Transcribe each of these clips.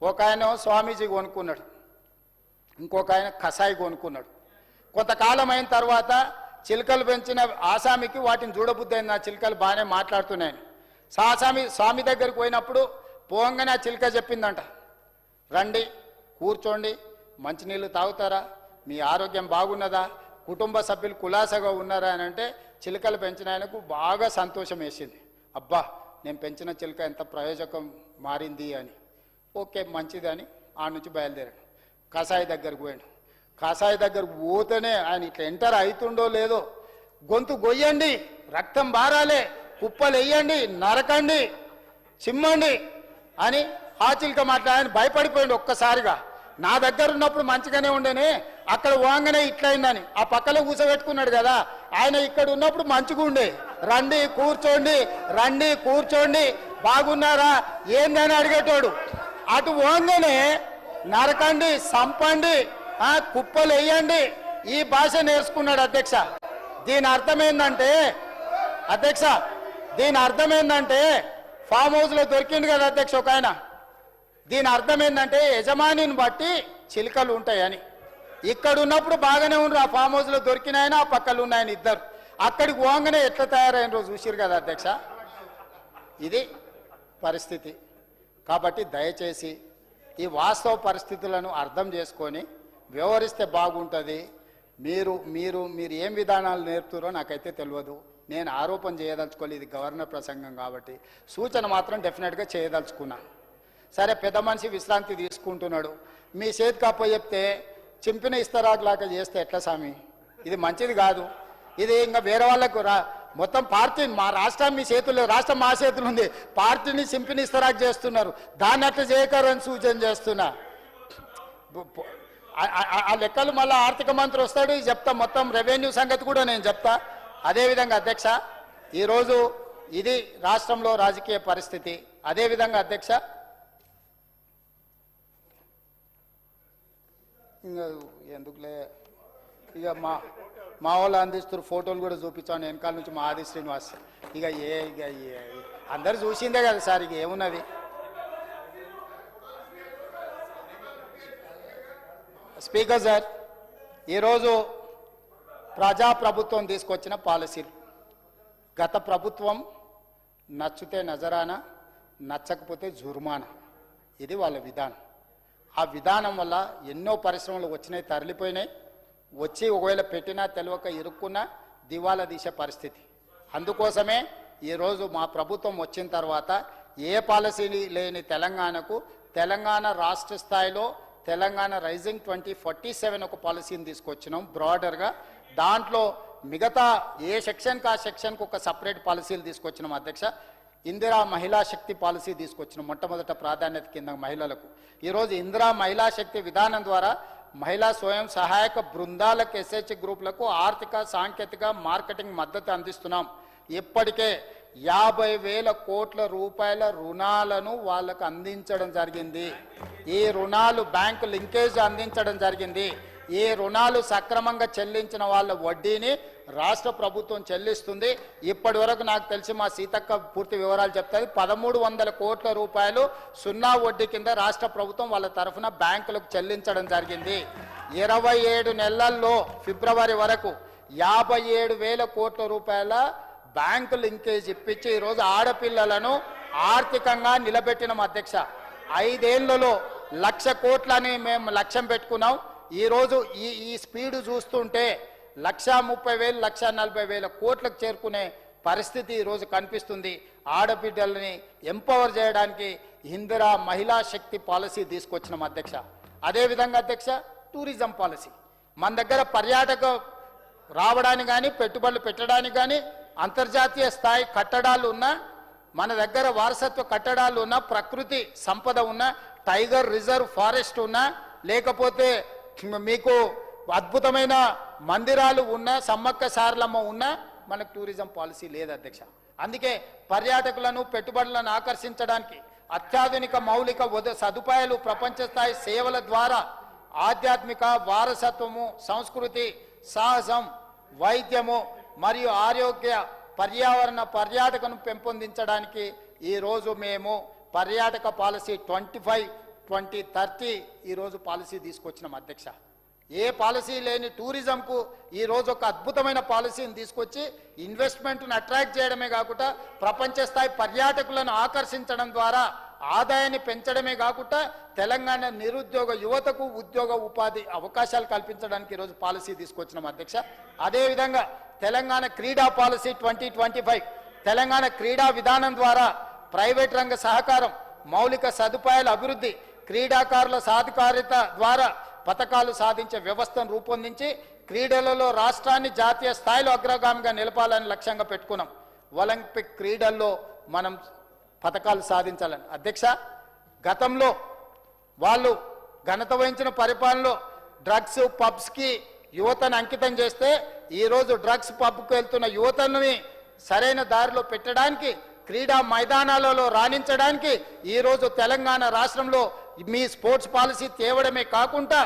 ఒక ఆయన స్వామీజీ కొనుక్కున్నాడు, ఇంకొక ఆయన కషాయి కొనుక్కున్నాడు. కొంతకాలం అయిన తర్వాత చిలుకలు పెంచిన ఆసామికి వాటిని చూడబుద్ధి అయింది, ఆ చిలుకలు బాగానే మాట్లాడుతున్నాయని. స్వామి దగ్గరికి పోయినప్పుడు పోంగానే ఆ చిలుక చెప్పిందంట, రండి కూర్చోండి, మంచినీళ్ళు తాగుతారా, మీ ఆరోగ్యం బాగున్నదా, కుటుంబ సభ్యులు కులాసగా ఉన్నారా అని అంటే చిలుకలు పెంచిన ఆయనకు బాగా సంతోషం వేసింది. అబ్బా, నేను పెంచిన చిలుక ఎంత ప్రయోజకం మారింది అని. ఓకే మంచిదని ఆ నుంచి బయలుదేరాడు. కషాయి దగ్గరకు పోయాడు. కషాయి దగ్గరకు పోతేనే ఆయన ఇట్లా ఎంటర్ అవుతుండో లేదో, గొంతు గొయ్యండి, రక్తం బారాలే, కుప్పలు వేయండి, నరకండి, చిమ్మండి అని ఆ చిలుక మాట్లాడి భయపడిపోయింది ఒక్కసారిగా. నా దగ్గర ఉన్నప్పుడు మంచిగానే ఉండేనే, అక్కడ వాంగనే ఇట్లయిందని ఆ పక్కలో కూర్చోబెట్టుకున్నాడు కదా, ఆయన ఇక్కడ ఉన్నప్పుడు మంచిగా ఉండే, రండి కూర్చోండి, రండి కూర్చోండి, బాగున్నారా ఏందని అడిగేటోడు. అటు వాంగనే నరకండి, సంపండి, కుప్పలు వేయండి, ఈ భాష నేర్చుకున్నాడు అధ్యక్ష. దీని అర్థం ఏంటంటే అధ్యక్ష, దీని అర్థం ఏంటంటే ఫామ్ హౌస్లో దొరికింది కదా అధ్యక్ష ఒక ఆయన, దీని అర్థం ఏంటంటే యజమానిని బట్టి చిలుకలు ఉంటాయని. ఇక్కడ ఉన్నప్పుడు బాగానే ఉండరు, ఆ ఫామ్ హౌస్లో దొరికిన ఆయన ఆ పక్కలు ఉన్నాయని ఇద్దరు. అక్కడికి పోగానే ఎట్లా తయారైన రోజు చూసిరు కదా అధ్యక్ష. ఇది పరిస్థితి. కాబట్టి దయచేసి ఈ వాస్తవ పరిస్థితులను అర్థం చేసుకొని వ్యవహరిస్తే బాగుంటుంది. మీరు మీరు మీరు ఏం విధానాలు నేర్పుతారో నాకైతే తెలియదు, నేను ఆరోపణ చేయదలుచుకోలేదు, ఇది గవర్నర్ ప్రసంగం కాబట్టి సూచన మాత్రం డెఫినెట్గా చేయదలుచుకున్నా. సరే పెద్ద మనిషి విశ్రాంతి తీసుకుంటున్నాడు, మీ చేతికి అప్ప చెప్తే చింపిన ఇస్తరాకులాగా చేస్తే ఎట్లా స్వామి, ఇది మంచిది కాదు. ఇది ఇంకా వేరే వాళ్ళకు మొత్తం పార్టీ, మా రాష్ట్రం మీ చేతుల్లో, రాష్ట్రం మా చేతులు ఉంది, పార్టీని చింపిన ఇస్తరాకు చేస్తున్నారు, దాన్ని అట్లా చేయకరని సూచన చేస్తున్నా. ఆ లెక్కలు మళ్ళీ ఆర్థిక మంత్రి వస్తాడు చెప్తా, మొత్తం రెవెన్యూ సంగతి కూడా నేను చెప్తా. అదేవిధంగా అధ్యక్ష ఈరోజు ఇది రాష్ట్రంలో రాజకీయ పరిస్థితి. అదేవిధంగా అధ్యక్ష ఇంకా ఎందుకులే, ఇక మా వాళ్ళు అందిస్తున్న ఫోటోలు కూడా చూపించాను వెనకాల నుంచి, మా ఆది శ్రీనివాస్. ఇక అందరు చూసిందే కదా సార్, ఇక ఏమున్నది. స్పీకర్ సార్, ఈరోజు ప్రజాప్రభుత్వం తీసుకొచ్చిన పాలసీలు, గత ప్రభుత్వం నచ్చితే నజరానా, నచ్చకపోతే జుర్మానా, ఇది వాళ్ళ విధానం. ఆ విధానం వల్ల ఎన్నో పరిశ్రమలు వచ్చినాయి, తరలిపోయినాయి, వచ్చి ఒకవేళ పెట్టినా తెలియక ఇరుక్కున్నా దివాలా తీసే పరిస్థితి. అందుకోసమే ఈరోజు మా ప్రభుత్వం వచ్చిన తర్వాత ఏ పాలసీ లేని తెలంగాణకు తెలంగాణ రాష్ట్ర స్థాయిలో తెలంగాణ రైజింగ్ 2047 ఒక పాలసీని తీసుకొచ్చినాం బ్రాడర్గా. దాంట్లో మిగతా ఏ సెక్షన్కి ఆ సెక్షన్కి ఒక సపరేట్ పాలసీలు తీసుకొచ్చినాం అధ్యక్ష. ఇందిరా మహిళా శక్తి పాలసీ తీసుకొచ్చినాం మొట్టమొదట ప్రాధాన్యత కింద మహిళలకు. ఈరోజు ఇందిరా మహిళా శక్తి విధానం ద్వారా మహిళా స్వయం సహాయక బృందాలకు, ఎస్హెచ్ గ్రూపులకు ఆర్థిక, సాంకేతిక, మార్కెటింగ్ మద్దతు అందిస్తున్నాం. ఇప్పటికే 50,000 కోట్ల రూపాయల రుణాలను వాళ్ళకు అందించడం జరిగింది. ఈ రుణాలు బ్యాంకు లింకేజ్ అందించడం జరిగింది. ఈ రుణాలు సక్రమంగా చెల్లించిన వాళ్ళ వడ్డీని రాష్ట్ర ప్రభుత్వం చెల్లిస్తుంది. ఇప్పటి వరకు నాకు తెలిసి మా సీతక్క పూర్తి వివరాలు చెప్తుంది, 1300 కోట్ల రూపాయలు సున్నా వడ్డీ కింద రాష్ట్ర ప్రభుత్వం వాళ్ళ తరఫున బ్యాంకులకు చెల్లించడం జరిగింది. 27 నెలల్లో ఫిబ్రవరి వరకు 57,000 కోట్ల రూపాయల బ్యాంకు లింకేజ్ ఇప్పించి ఈరోజు ఆడపిల్లలను ఆర్థికంగా నిలబెట్టినాం అధ్యక్ష. 5 ఏళ్లలో 1,00,000 కోట్లని మేము లక్ష్యం పెట్టుకున్నాం. ఈరోజు ఈ స్పీడ్ చూస్తుంటే 1,30,000, 1,40,000 కోట్లకు చేరుకునే పరిస్థితి ఈరోజు కనిపిస్తుంది. ఆడబిడ్డలని ఎంపవర్ చేయడానికి ఇందిరా మహిళా శక్తి పాలసీ తీసుకొచ్చినాం అధ్యక్ష. అదేవిధంగా అధ్యక్ష టూరిజం పాలసీ, మన దగ్గర పర్యాటక రావడానికి కానీ పెట్టుబడులు పెట్టడానికి కానీ అంతర్జాతీయ స్థాయి కట్టడాలు ఉన్న, మన దగ్గర వారసత్వ కట్టడాలు ఉన్న, ప్రకృతి సంపద ఉన్న, టైగర్ రిజర్వ్ ఫారెస్ట్ ఉన్న, లేకపోతే మీకు అద్భుతమైన మందిరాలు ఉన్న, సమ్మక్క సారలమ్మ ఉన్న, మనకు టూరిజం పాలసీ లేదు అధ్యక్ష. అందుకే పర్యాటకులను, పెట్టుబడులను ఆకర్షించడానికి అత్యాధునిక మౌలిక సదుపాయాలు, ప్రపంచ స్థాయి సేవల ద్వారా ఆధ్యాత్మిక వారసత్వము, సంస్కృతి, సాహసం, వైద్యము మరియు ఆరోగ్య, పర్యావరణ, పర్యాటకను పెంపొందించడానికి ఈరోజు మేము పర్యాటక పాలసీ 25 2030 ఈరోజు పాలసీ తీసుకొచ్చినాం అధ్యక్ష. ఏ పాలసీ లేని టూరిజంకు ఈరోజు ఒక అద్భుతమైన పాలసీని తీసుకొచ్చి ఇన్వెస్ట్మెంట్ను అట్రాక్ట్ చేయడమే కాకుండా ప్రపంచ స్థాయి పర్యాటకులను ఆకర్షించడం ద్వారా ఆదాయాన్ని పెంచడమే కాకుండా తెలంగాణ నిరుద్యోగ యువతకు ఉద్యోగ ఉపాధి అవకాశాలు కల్పించడానికి ఈరోజు పాలసీ తీసుకొచ్చినాం అధ్యక్ష. అదేవిధంగా తెలంగాణ క్రీడా పాలసీ 2025 తెలంగాణ క్రీడా విధానం ద్వారా ప్రైవేట్ రంగ సహకారం, మౌలిక సదుపాయాల అభివృద్ధి, క్రీడాకారుల సాధికారిత ద్వారా పథకాలు సాధించే వ్యవస్థను రూపొందించి క్రీడలలో రాష్ట్రాన్ని జాతీయ స్థాయిలో అగ్రగామిగా నిలపాలని లక్ష్యంగా పెట్టుకున్నాం. ఒలింపిక్ క్రీడల్లో మనం పథకాలు సాధించాలని అధ్యక్ష. గతంలో వాళ్ళు ఘనత వహించిన పరిపాలనలో డ్రగ్స్ పబ్స్కి యువతను అంకితం చేస్తే ఈరోజు డ్రగ్స్ పబ్కు వెళ్తున్న యువతని సరైన దారిలో పెట్టడానికి, క్రీడా మైదానాలలో రాణించడానికి ఈరోజు తెలంగాణ రాష్ట్రంలో మీ స్పోర్ట్స్ పాలసీ తేవడమే కాకుండా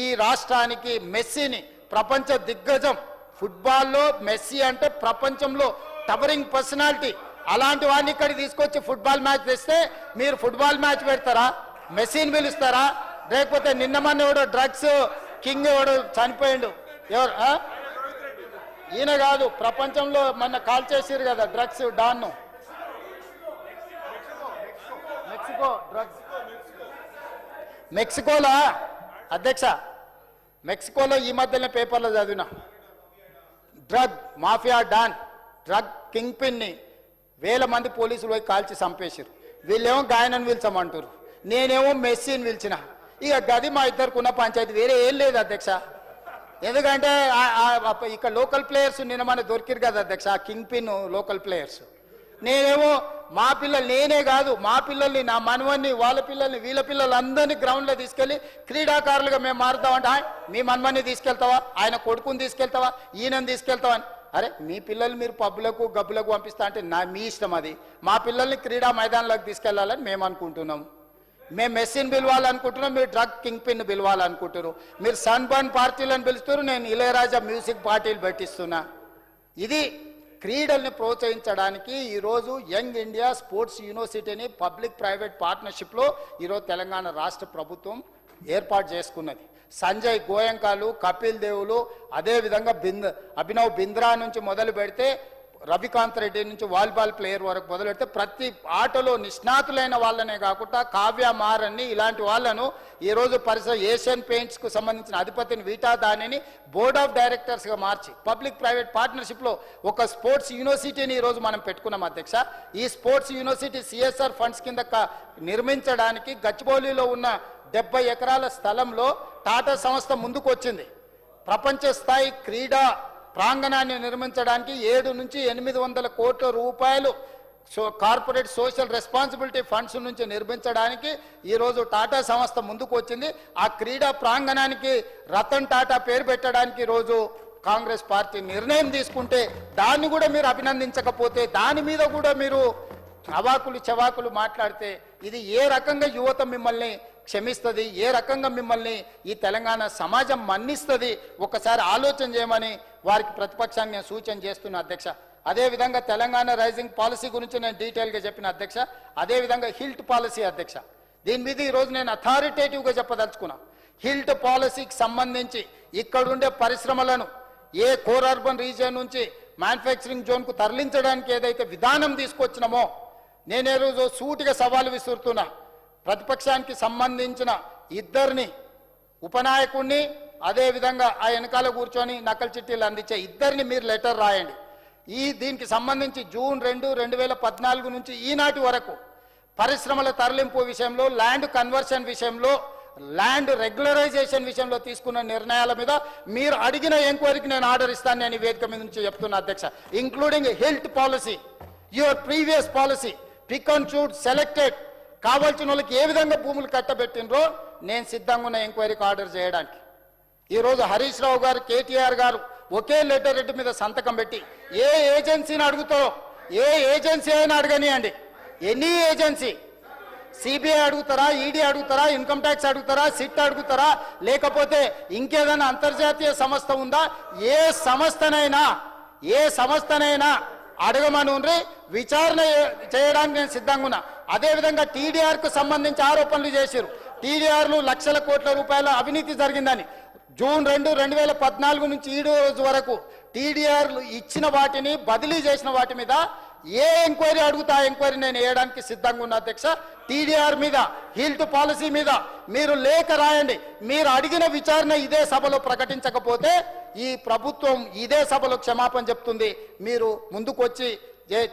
ఈ రాష్ట్రానికి మెస్సీని ప్రపంచ దిగ్గజం, ఫుట్బాల్లో మెస్సీ అంటే ప్రపంచంలో టవరింగ్ పర్సనాలిటీ, అలాంటి వాడిని ఇక్కడికి తీసుకొచ్చి ఫుట్బాల్ మ్యాచ్ తెస్తే మీరు ఫుట్బాల్ మ్యాచ్ పెడతారా? మెస్సీని పిలుస్తారా? లేకపోతే నిన్న మొన్న ఎవడో డ్రగ్స్ కింగ్ ఎవడో చనిపోయిండు, ఎవరు ఈయన కాదు, ప్రపంచంలో మొన్న కాల్ చేసిరు కదా డ్రగ్స్ డాన్ను, మెక్సికో డ్రగ్స్, మెక్సికోలో అధ్యక్ష, మెక్సికోలో ఈ మధ్యనే పేపర్లో చదివిన drug mafia don, drug kingpin వేల మంది పోలీసులు పోయి కాల్చి చంపేశారు. వీళ్ళేమో గాయనని పిలిచామంటారు, నేనేమో మెస్సీని పిలిచిన. ఇక గది మా ఇద్దరికి ఉన్న పంచాయతీ, వేరే ఏం లేదు అధ్యక్ష. ఎందుకంటే ఇక్కడ లోకల్ ప్లేయర్స్ నిన్న మన దొరికిరు కదా అధ్యక్ష, కింగ్ పిన్ లోకల్ ప్లేయర్స్. నేనేమో మా పిల్లలు, నేనే కాదు మా పిల్లల్ని, నా మనవన్ని, వాళ్ళ పిల్లల్ని, వీళ్ళ పిల్లలు అందరినీ గ్రౌండ్లో తీసుకెళ్ళి క్రీడాకారులుగా మేము మారుతామంటే, మీ మనవన్ని తీసుకెళ్తావా, ఆయన కొడుకుని తీసుకెళ్తావా, ఈయనని తీసుకెళ్తావా అని. అరే మీ పిల్లలు మీరు పబ్బులకు గబ్బులకు పంపిస్తా అంటే మీ ఇష్టం అది. మా పిల్లల్ని క్రీడా మైదానంలోకి తీసుకెళ్లాలని మేము అనుకుంటున్నాం. మేము మెస్సీని పిలవాలనుకుంటున్నాం, మీరు డ్రగ్ కింగ్ పిన్ పిలవాలనుకుంటారు. మీరు సన్ బర్న్ పార్టీలను పిలుస్తారు, నేను ఇళయరాజా మ్యూజిక్ పార్టీలు పెట్టిస్తున్నా. ఇది క్రీడల్ని ప్రోత్సహించడానికి ఈరోజు యంగ్ ఇండియా స్పోర్ట్స్ యూనివర్సిటీని పబ్లిక్ ప్రైవేట్ పార్ట్నర్షిప్లో ఈరోజు తెలంగాణ రాష్ట్ర ప్రభుత్వం ఏర్పాటు చేసుకున్నది. సంజయ్ గోయంకాలు, కపిల్ దేవులు, అదేవిధంగా అభినవ్ బింద్రా నుంచి మొదలు పెడితే రవికాంత్ రెడ్డి నుంచి వాలీబాల్ ప్లేయర్ వరకు మొదలు పెడితే ప్రతి ఆటలో నిష్ణాతులైన వాళ్ళనే కాకుండా కావ్య మారన్ని ఇలాంటి వాళ్ళను ఈరోజు ఏషియన్ పెయింట్స్కు సంబంధించిన అధిపతిని వీటా దానిని బోర్డ్ ఆఫ్ డైరెక్టర్స్గా మార్చి పబ్లిక్ ప్రైవేట్ పార్ట్నర్షిప్లో ఒక స్పోర్ట్స్ యూనివర్సిటీని ఈరోజు మనం పెట్టుకున్నాం అధ్యక్ష. ఈ స్పోర్ట్స్ యూనివర్సిటీ సిఎస్ఆర్ ఫండ్స్ కింద నిర్మించడానికి గచ్చిబౌలిలో ఉన్న 70 ఎకరాల స్థలంలో టాటా సంస్థ ముందుకు వచ్చింది. ప్రపంచ స్థాయి క్రీడా ప్రాంగణాన్ని నిర్మించడానికి 700 నుంచి 800 కోట్ల రూపాయలు కార్పొరేట్ సోషల్ రెస్పాన్సిబిలిటీ ఫండ్స్ నుంచి నిర్మించడానికి ఈరోజు టాటా సంస్థ ముందుకు వచ్చింది. ఆ క్రీడా ప్రాంగణానికి రతన్ టాటా పేరు పెట్టడానికి ఈరోజు కాంగ్రెస్ పార్టీ నిర్ణయం తీసుకుంటే దాన్ని కూడా మీరు అభినందించకపోతే, దాని మీద కూడా మీరు అవాకులు చవాకులు మాట్లాడితే ఇది ఏ రకంగా యువత మిమ్మల్ని క్షమిస్తుంది, ఏ రకంగా మిమ్మల్ని ఈ తెలంగాణ సమాజం మన్నిస్తుంది, ఒకసారి ఆలోచన చేయమని వారికి ప్రతిపక్షాన్ని నేను సూచన చేస్తున్నా అధ్యక్ష. అదేవిధంగా తెలంగాణ రైజింగ్ పాలసీ గురించి నేను డీటెయిల్గా చెప్పిన అధ్యక్ష. అదేవిధంగా హిల్ట్ పాలసీ అధ్యక్ష, దీని మీద ఈరోజు నేను అథారిటేటివ్గా చెప్పదలుచుకున్నా. హిల్ట్ పాలసీకి సంబంధించి ఇక్కడుండే పరిశ్రమలను ఏ కోర్ అర్బన్ రీజియన్ నుంచి మ్యానుఫ్యాక్చరింగ్ జోన్కు తరలించడానికి ఏదైతే విధానం తీసుకొచ్చినామో, నేనే రోజు సూటిగా సవాలు విసురుతున్నా. ప్రతిపక్షానికి సంబంధించిన ఇద్దరిని, ఉపనాయకుడిని, అదేవిధంగా ఆ వెనకాల కూర్చొని నకల్ చిట్టీలు అందించే ఇద్దరిని మీరు లెటర్ రాయండి. దీనికి సంబంధించి జూన్ 2, 2014 నుంచి ఈనాటి వరకు పరిశ్రమల తరలింపు విషయంలో, ల్యాండ్ కన్వర్షన్ విషయంలో, ల్యాండ్ రెగ్యులరైజేషన్ విషయంలో తీసుకున్న నిర్ణయాల మీద మీరు అడిగిన ఎంక్వైరీకి నేను ఆర్డర్ ఇస్తాను. నేను ఈ వేదిక మీద నుంచి చెప్తున్నా అధ్యక్ష. Including health policy, your previous policy, pick and choose selected, కావాల్సిన వాళ్ళకి ఏ విధంగా భూములు కట్టబెట్టినరో నేను సిద్ధంగా ఉన్న ఎంక్వైరీకి ఆర్డర్ చేయడానికి. ఈరోజు హరీష్ రావు గారు, కేటీఆర్ గారు ఒకే లెటర్ హెడ్ మీద సంతకం పెట్టి ఏ ఏజెన్సీని అడుగుతారో, ఏ ఏజెన్సీ అయినా అడగనియండి, ఎనీ ఏజెన్సీ, సిబిఐ అడుగుతారా, ఈడీ అడుగుతారా, ఇన్కమ్ ట్యాక్స్ అడుగుతారా, సిట్ అడుగుతారా, లేకపోతే ఇంకేదైనా అంతర్జాతీయ సంస్థ ఉందా, ఏ సంస్థనైనా అడగమని విచారణ చేయడానికి నేను సిద్ధంగా ఉన్నా. అదేవిధంగా టీడీఆర్కు సంబంధించి ఆరోపణలు చేశారు. టీడీఆర్లు లక్షల కోట్ల రూపాయల అవినీతి జరిగిందని జూన్ 2, 2014 నుంచి ఈ రోజు వరకు టీడీఆర్లు ఇచ్చిన వాటిని బదిలీ చేసిన వాటి మీద ఏ ఎంక్వైరీ అడుగుతా ఎంక్వైరీ నేను వేయడానికి సిద్ధంగా ఉన్నా అధ్యక్ష. టీడీఆర్ మీద, హిల్ట్ పాలసీ మీద మీరు లేఖ రాయండి. మీరు అడిగిన విచారణ ఇదే సభలో ప్రకటించకపోతే ఈ ప్రభుత్వం ఇదే సభలో క్షమాపణ చెప్తుంది. మీరు ముందుకొచ్చి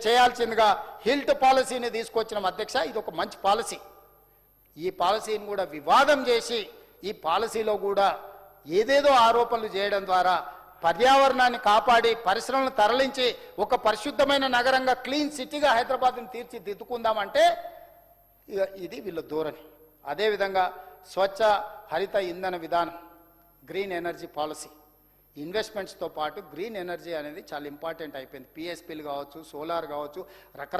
చేయాల్సిందిగా హిల్ట్ పాలసీని తీసుకొచ్చిన అధ్యక్ష. ఇది ఒక మంచి పాలసీ. ఈ పాలసీని కూడా వివాదం చేసి ఈ పాలసీలో కూడా ఏదేదో ఆరోపణలు చేయడం ద్వారా పర్యావరణాన్ని కాపాడి పరిశ్రమలను తరలించి ఒక పరిశుద్ధమైన నగరంగా క్లీన్ సిటీగా హైదరాబాద్ని తీర్చిదిద్దుకుందామంటే ఇది వీళ్ళ ధోరణి. అదేవిధంగా స్వచ్ఛ హరిత ఇంధన విధానం, గ్రీన్ ఎనర్జీ పాలసీ, ఇన్వెస్ట్మెంట్స్తో పాటు గ్రీన్ ఎనర్జీ అనేది చాలా ఇంపార్టెంట్ అయిపోయింది. పిఎస్పీలు కావచ్చు, సోలార్ కావచ్చు, రకరకాల